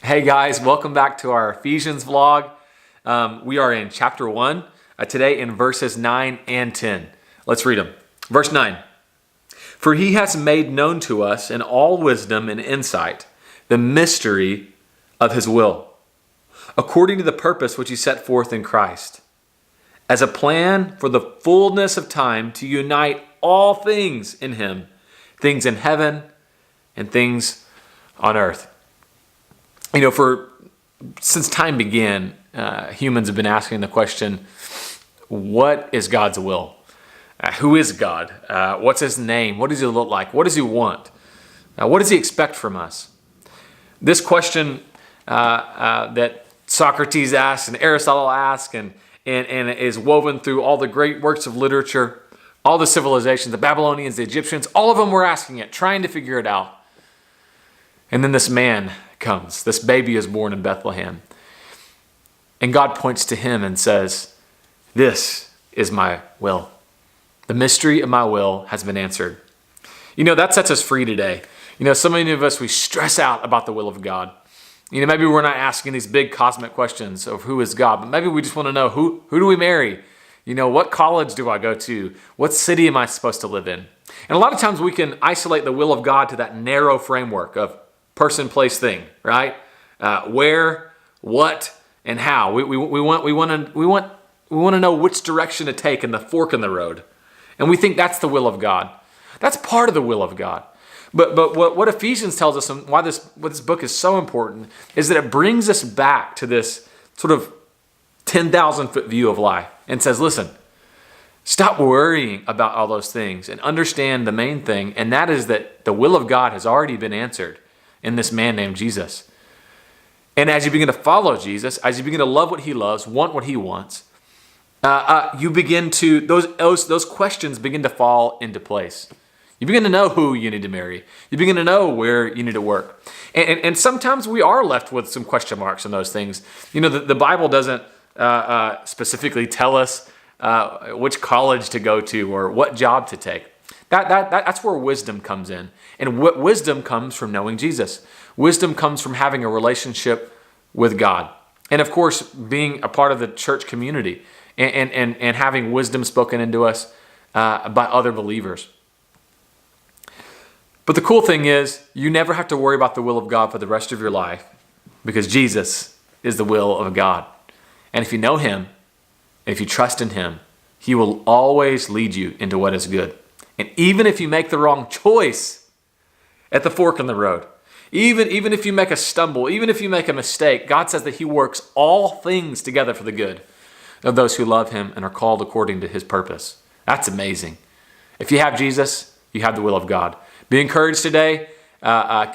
Hey guys, welcome back to our Ephesians vlog. We are in chapter 1 today in verses 9 and 10. Let's read them. Verse 9. For he has made known to us in all wisdom and insight the mystery of his will, according to the purpose which he set forth in Christ, as a plan for the fullness of time to unite all things in him, things in heaven and things on earth. You know, since time began, humans have been asking the question, what is God's will? Who is God? What's his name? What does he look like? What does he want? What does he expect from us? This question that Socrates asked and Aristotle asked and is woven through all the great works of literature, all the civilizations, the Babylonians, the Egyptians, all of them were asking it, trying to figure it out. And then this man comes. This baby is born in Bethlehem. And God points to him and says, this is my will. The mystery of my will has been answered. You know, that sets us free today. You know, so many of us, we stress out about the will of God. You know, maybe we're not asking these big cosmic questions of who is God, but maybe we just want to know who do we marry? You know, what college do I go to? What city am I supposed to live in? And a lot of times we can isolate the will of God to that narrow framework of person, place, thing, right? Where, what, and how. We want to know which direction to take in the fork in the road, and we think that's the will of God. That's part of the will of God. But what Ephesians tells us, and why this book is so important, is that it brings us back to this sort of 10,000-foot view of life and says, listen, stop worrying about all those things and understand the main thing, and that is that the will of God has already been answered in this man named Jesus. And as you begin to follow Jesus, as you begin to love what he loves, want what he wants, you begin to, those questions begin to fall into place. You begin to know who you need to marry. You begin to know where you need to work. And sometimes we are left with some question marks on those things. You know, the Bible doesn't specifically tell us which college to go to or what job to take. That's where wisdom comes in. And what wisdom comes from knowing Jesus. Wisdom comes from having a relationship with God. And of course, being a part of the church community and having wisdom spoken into us by other believers. But the cool thing is, you never have to worry about the will of God for the rest of your life because Jesus is the will of God. And if you know him, and if you trust in him, he will always lead you into what is good. And even if you make the wrong choice at the fork in the road, even if you make a stumble, even if you make a mistake, God says that he works all things together for the good of those who love him and are called according to his purpose. That's amazing. If you have Jesus, you have the will of God. Be encouraged today.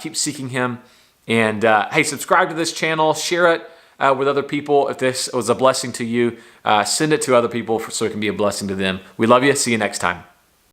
Keep seeking him. And hey, subscribe to this channel. Share it with other people. If this was a blessing to you, send it to other people so it can be a blessing to them. We love you. See you next time.